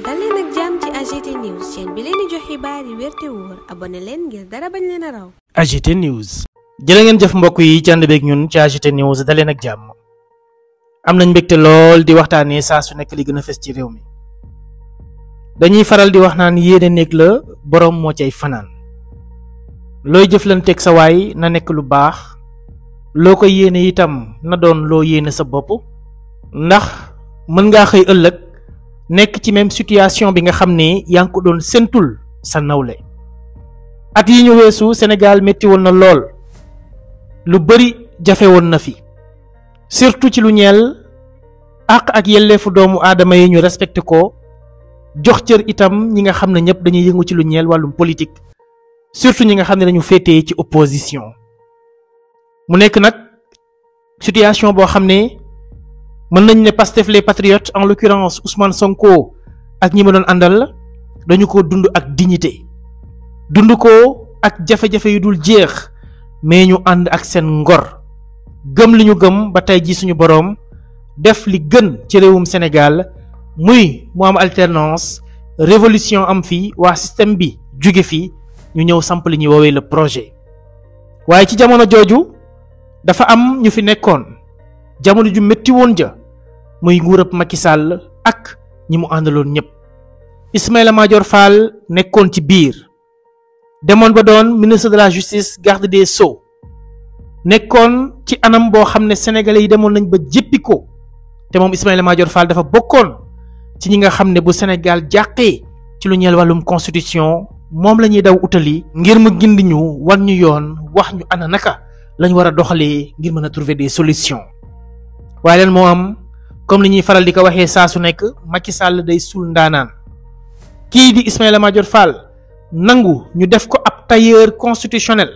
dal leen ak jàmm ci AGT News chaîne bi leen di jox xibaar yi wér te wóor abonné leen ngir dara bañ leen a raw. AGT News. jërë ngeen jëf mbokk yi ci ànd beeg ñun ci AGT News dal leen ak jàmm. am nañ mbégte lool di waxtaanee saa su nekk li gën a fës ci réew mi. dañuy faral di wax naan yéene néeg la boroom moo cay fanaan. looy jëflanteeg sa waay na nekk lu baax. loo ko yéene itam na doon loo yéene sa bopp. ndax mën ngaa xëy ëllëg nekk ci même situation bi nga xam ne yaa ngi ko doon séntul sa nawle. at yi ñu weesu Sénégal métti woon na lool. lu bari jafe woon na fi. surtout ci lu ñeel àq ak yelleefu doomu aadama yi ñu respecté ko jox cër itam ñi nga xam ne ñëpp dañuy yëngu ci lu ñeel wàllum politique surtout ñi nga xam ne dañu féetee ci opposition. mu nekk nag situation boo xam ne mën nañ ne Pastef les patriotes en l'occurrence Ousmane Sonko ak ñi ma doon àndal dañu ko dund ak dignité dund ko ak jafe-jafe yu dul jeex mais ñu ànd ak seen ngor gëm li ñu gëm ba tey ji suñu boroom def li gën ci réewum Sénégal muy mu am alternance révolution am fi waa système bi jóge fi ñu ñëw samp li ñuy woowee le projet. waaye ci jamono jooju dafa am ñu fi nekkoon jamono ju métti woon ja muy nguurab Macky Sall ak ñi mu àndaloon ñëpp. Ismaïla Madior Fall nekkoon ci biir demoon ba doon ministre de la justice garde des sceaux nekkoon ci anam boo xam ne sénégalais yi demoon nañ ba jéppi ko te moom Ismaïla Madior Fall dafa bokkoon ci ñi nga xam ne bu Sénégal jàqee ci lu ñeel wàllum constitution moom la ñuy daw utali ngir mu gindi ñu wan ñu yoon wax ñu ana naka lañ war a doxalee ngir mën a trouver des solutions. waaye leen moo am comme li ñuy faral di ko waxee saa su nekk Macky Sall day suul ndaanaan kii di Ismaïla Madior Fall nangu ñu def ko ab tailleur constitutionnel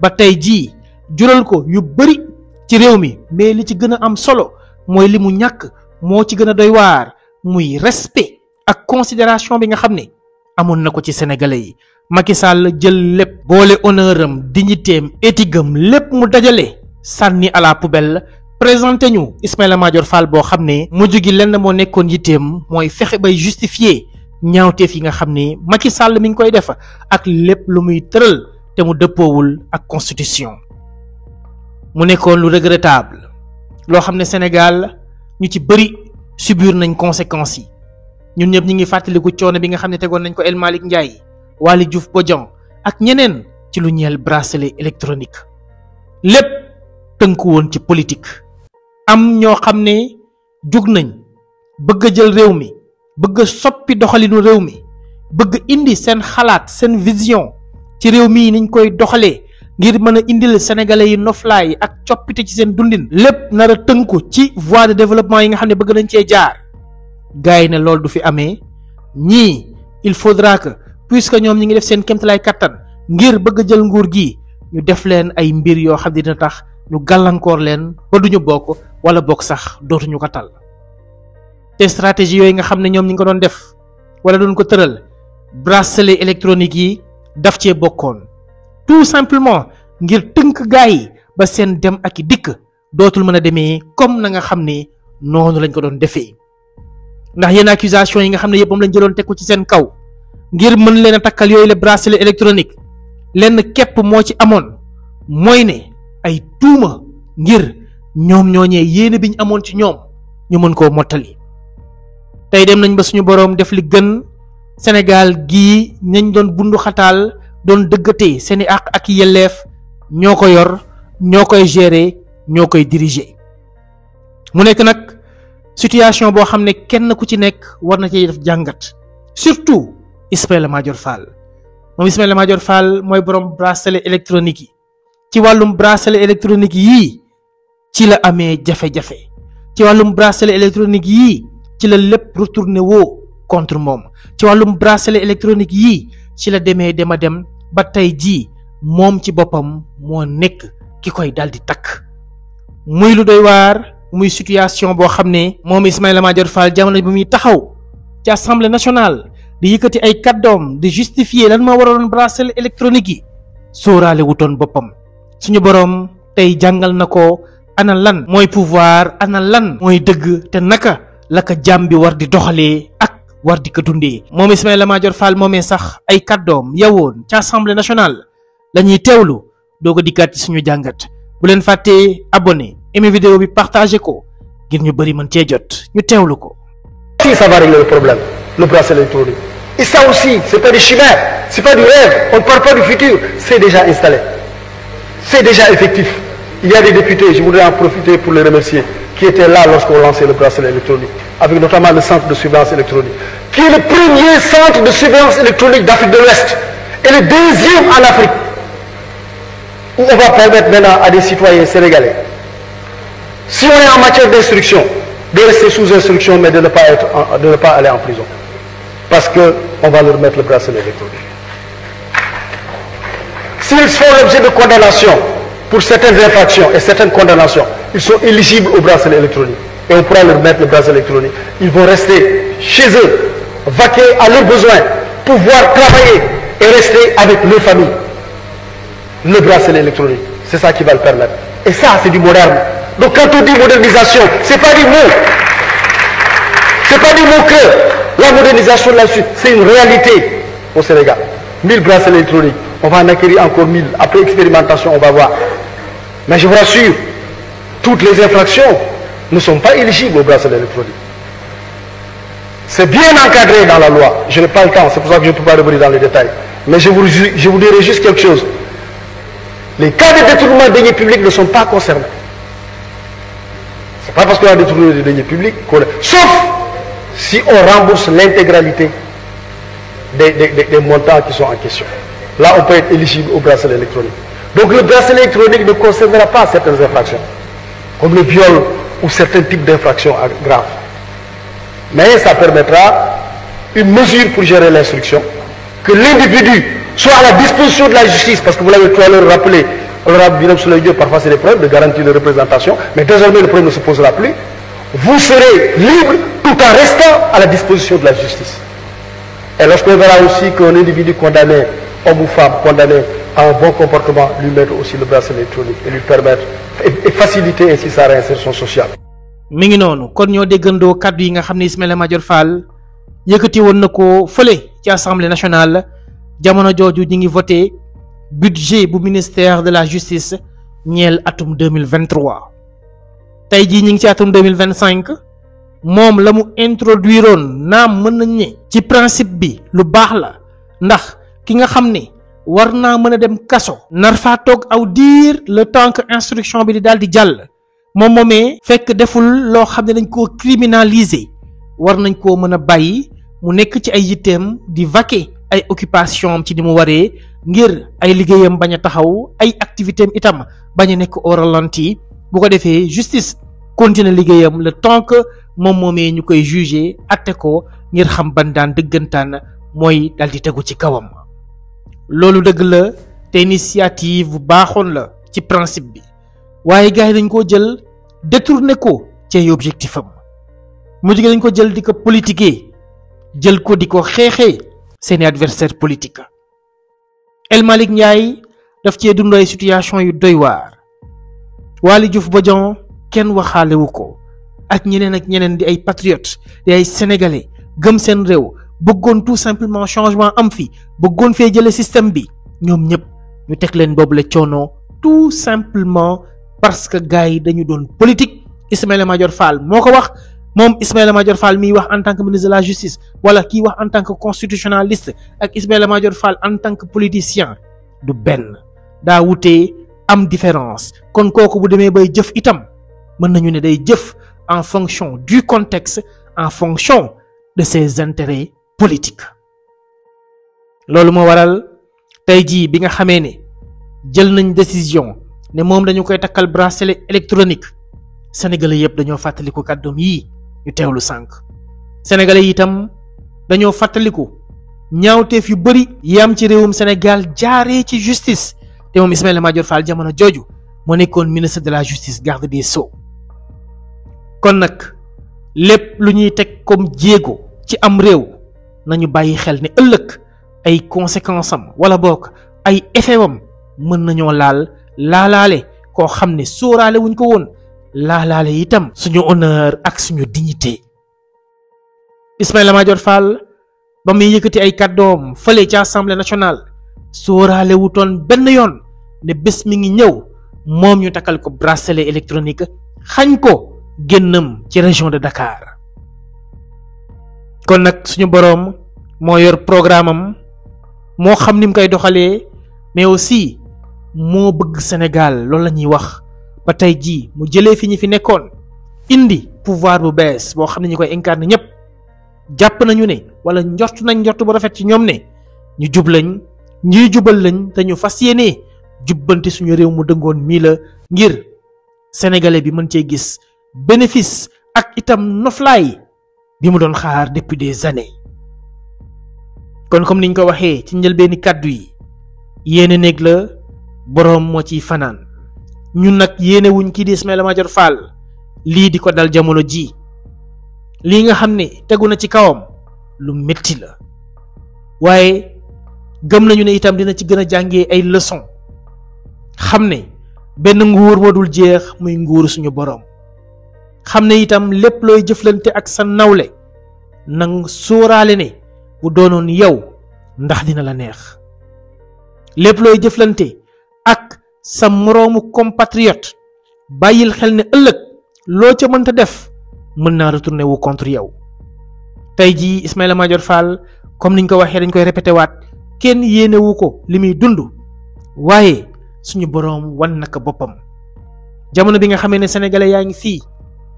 ba tey jii jural ko yu bari ci réew mi mais li ci gën a am solo mooy li mu ñàkk moo ci gën a doy waar muy respect ak considération bi nga xam ne amoon na ko ci sénégalais yi. Macky Sall jël lépp boole honneur am dignité am éthique am lépp mu dajale sànni à la poubelle présenté ñu Ismaïla Madior Fall boo xam ne mujj gi lenn moo nekkoon yitteem mooy fexe bay justifier ñaawteef yi nga xam ne Macky Sall mi ngi koy def ak lépp lu muy tëral te mu dëppoowul ak constitution. mu nekkoon lu regrettable loo xam ne Sénégal ñu ci bëri subir nañ conséquences yi ñun ñëpp ñi ngi fàttaliku coono bi nga xam ne tegoon nañ ko El Malick Ndiaye Waly Diouf Bodian ak ñeneen ci lu ñeel bracelet électronique lépp tënku woon ci politique. am ñoo xam ne jug nañ bëgg a jël réew mi bëgg a soppi doxalinu réew mi bëgg indi seen xalaat seen vision ci réew mi niñ koy doxalee ngir mën a indil sénégalais yi noflaay ak coppite ci seen dundin lépp nar a tënku ci voie de développement yi nga xam ne bëgg nañ cee jaar. gars yi ne loolu du fi amee ñii il faudra que puisque ñoom ñi ngi def seen kéemtalaay kattan ngir bëgg a jël nguur gi ñu def leen ay mbir yoo xam ne dina tax ñu gàllankoor leen ba duñu bokk wala bokk sax dootuñu ko tal. te stratégie yooyu nga xam ne ñoom ñi ngi ko doon def wala doon ko tëral bracelet électronique yi daf cee bokkoon tout simplement ngir tënk gars yi ba seen dem ak i dikk dootul mën a demee comme na nga xam ne noonu lañ ko doon defee. ndax yenn accusation yi nga xam ne yëpp moom lañ jëloon teg ko ci seen kaw ngir mën leen a takkal yooyu le bracelet électronique lenn képp moo ci amoon mooy ne ay tuuma ngir ñoom ñooñee yéene bi ñu amoon ci ñoom ñu mën koo mottali. tey dem nañ ba suñu boroom def li gën Sénégal gii nañ doon bundu xataal doon dëggatee seeni àq ak yelleef ñoo ko yor ñoo koy gérer ñoo koy diriger. mu nekk nag situation boo xam ne kenn ku ci nekk war na cee def jàngat surtout Ismaïla Madior Fall. moom Ismaïla Madior Fall mooy borom bracelet électronique yi ci wàllum bracelet électronique yii ci la amee jafe-jafe ci wàllum bracelet électronique yii ci la lépp retourné woo contre moom ci wàllum bracelet électronique yii ci la demee dema dem ba tey jii moom ci boppam moo nekk ki koy dal di takk. muy lu doy waar muy situation boo xam ne moom Ismaïla Madior Fall jamono bi muy taxaw ci assemblée nationale di yëkkati ay kàddoom di justifier lan moo waroon bracelet électronique yi sóoraale wutoon boppam. suñu boroom tey jàngal na ko ana lan mooy pouvoir ana lan mooy dëgg te naka la ko jàmm bi war di doxalee ak war di ko dundee. moom Ismaïla Madior Fall moomee sax ay kàddoom yawoon ci assemblée nationale la ñuy teewlu doo ko dikkaat ci suñu jàngat. bu leen fàttee abonné aimé vidéo bi partagé ko ngir ñu bëri mën cee jot ñu teewlu ko. Si ça va régler le problème, le bracelet électronique. Et ça aussi, c'est pas des chimères, c'est pas du rêve, on ne parle pas du futur, c'est déjà installé. C'est déjà effectif. Il y a des députés, je voudrais en profiter pour les remercier, qui étaient là lorsqu'on lançait le bracelet électronique, avec notamment le centre de surveillance électronique, qui est le premier centre de surveillance électronique d'Afrique de l'Ouest, et le deuxième en Afrique, où on va permettre maintenant à des citoyens sénégalais, si on est en matière d'instruction, de rester sous instruction, mais de ne pas aller en prison. Parce qu'on va leur mettre le bracelet électronique. S'ils font l'objet de condamnation pour certaines infractions et certaines condamnations, ils sont éligibles au bracelet électronique. Et on pourra leur mettre le bracelet électronique. Ils vont rester chez eux, vaquer à leurs besoins, pouvoir travailler et rester avec leur famille. Le bracelet électronique, c'est ça qui va le permettre. Et ça, c'est du moderne. Donc quand on dit modernisation, c'est pas du mot. C'est pas du mot que la modernisation là-dessus, c'est une réalité au Sénégal. 1000 bracelets électroniques, on va en acquérir encore 1000. Après expérimentation, on va voir. Mais je vous rassure, toutes les infractions ne sont pas éligibles au bracelet électronique. C'est bien encadré dans la loi. Je n'ai pas le temps, c'est pour ça que je ne peux pas revenir dans les détails. Mais je vous dirai juste quelque chose. Les cas de détournement de deniers publics ne sont pas concernés. C'est pas parce qu'on a détourné des deniers publics qu'on est... Sauf si on rembourse l'intégralité des montants qui sont en question. Là, on peut être éligible au bracelet électronique. Donc le bracelet électronique ne concernera pas certaines infractions, comme le viol ou certains types d'infractions graves. Mais ça permettra une mesure pour gérer l'instruction, que l'individu soit à la disposition de la justice, parce que vous l'avez tout à l'heure rappelé, honorable Birame Souleye Diop, parfois c'est des problèmes de garantie de représentation, mais désormais le problème ne se posera plus. Vous serez libre tout en restant à la disposition de la justice. Et lorsqu'on verra aussi qu'un individu condamné, homme ou femme condamné à un bon comportement, lui mettre aussi le bracelet électronique et lui permettre et faciliter ainsi sa réinsertion sociale. mi ngi noonu kon ñoo déggandoo kàddu yi nga xam ne Ismaïla Madior Fall yëkkati woon na ko fële ci assemblée nationale jamono jooju ñi ngi voté budget bu ministère de la justice ñeel atum 2023 tey jii ñi ngi ci atum 2025 moom la mu introduire woon naam mën nañ ne ci principe bi lu baax la ndax ki nga xam ne war naa mën a dem kaso nar faa toog aw diir le temps que instruction bi di daal di jàll moom moomee fekk deful loo xam ne dañ koo criminaliser war nañ koo mën a bàyyi mu nekk ci ay yitteem di vaquer ay occupation am ci ni mu waree ngir ay liggéeyam bañ a taxaw ay activité am itam bañ a nekk au ralenti bu ko defee justice continuer liggéeyam le temps que moom moomee ñu koy juger atte ko ngir xam ban daan dëggantaan mooy dal di tegu ci kawam. loolu dëgg la te initiative bu baaxoon la ci principe bi waaye gars yi dañ koo jël détourné ko ci ay objectif am mujj gi dañ ko jël di ko politiquer jël ko di ko xeexee seeni adversaire politique. El Malick Ndiaye daf cee dund ay situation yu doy waar Waly Diouf Bodian kenn waxaalewu ko ak ñeneen di ay patriotes di ay sénégalais gëm seen réew bëggoon tout simplement changement am fi bëggoon fee jële système bi ñoom ñëpp ñu teg leen boobu la coono tout simplement parce que gars yi dañu doon politique. Ismaïla Madior Fall moo ko wax moom Ismaïla Madior Fall miy wax en tant que ministre de la justice wala kii wax en tant que constitutionnaliste ak Ismaïla Madior Fall en tant que politicien du benn daa wutee am différence kon kooku bu demee bay jëf itam mën nañu ne day jëf en fonction du contexte en fonction de ses intérêts politiques. loolu moo waral tey jii bi nga xamee ne jël nañ décision ne moom dañu koy takkal bracelet électronique sénégalais yëpp dañoo fàttaliku kàddoom yii ñu teewlu sànq sénégalais yi itam dañoo fàttaliku ñaawteef yu bëri yi am ci réewum Sénégal jaaree ci justice te moom Ismaïla Madior Fall jamono jooju moo nekkoon ministre de la justice garde des sceaux. kon nag lépp lu ñuy teg comme jéego ci am réew nañu bàyyi xel ne ëllëg ay conséquences am wala boog ay effet am mën nañoo laalaale koo xam ne sóoraale wuñ ko woon laalaale itam suñu honneur ak suñu dignité. Ismaïla Madior Fall ba muy yëkkati ay kàddoom fële ci assemblée nationale sóoraale wutoon benn yoon ne bés mi ngi ñëw moom ñu takkal ko bracelet électronique xañ ko génnam ci région de Dakar. kon nag suñu boroom moo yor programme am moo xam ni mu koy doxalee mais aussi moo bëgg Sénégal loolu la ñuy wax ba tey jii mu jëlee fi ñi fi nekkoon indi pouvoir bu bees boo xam ne ñi koy incarné ñëpp jàpp nañu ne wala njort nañ njort bu rafet ci ñoom ne ñu jub lañ ñuy jubal lañ te ñu fas yéene jubbanti suñu réew mu dëngoon mii la ngir sénégalais bi mën cee gis bénéfice ak itam noflaay bi mu doon xaar depuis des années. kon comme niñ ko waxee ci njëlbeeni kàddu yi yéene néeg la boroom moo ciy fanaan ñun nag yéene wuñ kii di Ismaïla Madior Fall lii di ko dal jamono ji lii nga xam ne tegu na ci kawam lu metti la waaye gëm nañu ne itam dina ci gën a jàngee ay leçon xam ne benn nguur moo dul jeex muy nguuru suñu boroom xam ne itam lépp looy jëflante ak sa nawle nang sóoraale ne bu doonoon yow ndax dina la neex lépp looy jëflante ak sa moroomu compatriote bàyyil xel ne ëllëg loo ca mënta def mën naa retourner wu contre yow. tey jii Ismaïla Madior Fall comme niñ ko waxee dañ koy répété waat kenn yéenewu ko li muy dund waaye suñu boroom wan naka boppam jamono bi nga xamee ne sénégalais yaa ngi fii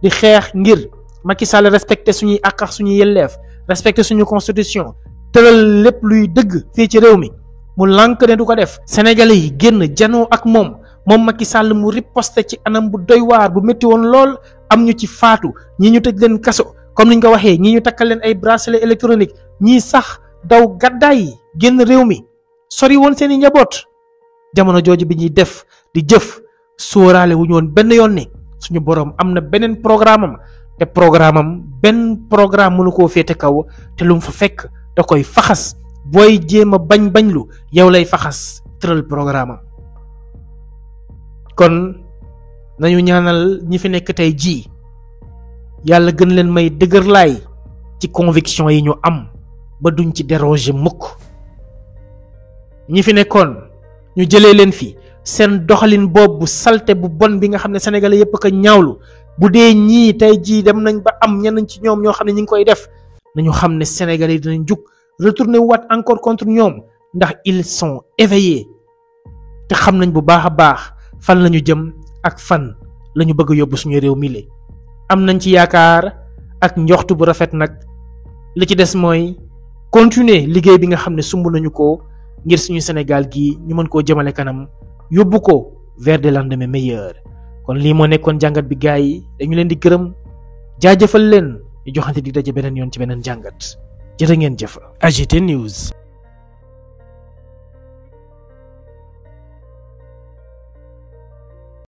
di xeex ngir Macky Sall respecté suñuy àq ak suñuy yelleef respecté suñu constitution tëral lépp luy dëgg fii ci réew mi mu lànk ne du ko def sénégalais yi génn janoo ak moom Macky Sall mu riposte ci anam bu doy waar bu métti woon lool am ñu ci faatu ñii ñu tëj leen kaso comme niñ ko waxee ñii ñu takkal leen ay bracelet électronique ñii sax daw gàddaay génn réew mi sori woon seeni njaboot jamono jooju bi ñuy def di jëf sóoraale wu ñu woon benn yoon ne suñu boroom am na beneen programme am te programme am benn programme mënu koo féete kaw te lu mu fa fekk da koy faxas booy jéem a bañ lu yow lay faxas tëral programme am kon nañu ñaanal ñi fi nekk tey jii yàlla gën leen may dëgërlaay ci conviction yi ñu am ba duñ ci déroger mukk ñi fi nekkoon ñu jëlee leen fi seen doxalin boobu bu salte bu bon bi nga xam ne sénégalais yépp ko ñaawlu bu dee ñii tey jii dem nañ ba am ñenn ci ñoom ñoo xam ne ñi ngi koy def nañu xam ne sénégalais yi dinañ jug retourner waat encore contre ñoom ndax ils sont éveillés te xam nañ bu baax a baax fan lañu jëm ak fan lañu bëgg a yóbbu suñu réew mi le am nañ ci yaakaar ak njoxtu bu rafet nag li ci des mooy continuer liggéey bi nga xam ne sumb nañu ko ngir suñu Sénégal gi ñu mën koo jëmale kanam yóbbu ko vers des lendemains meilleurs kon lii moo nekkoon jàngat bi gars yi dañu leen di gërëm jaajëfal leen ñu joxante di daje beneen yoon ci beneen jàngat jërë ngeen jëf. AGT News.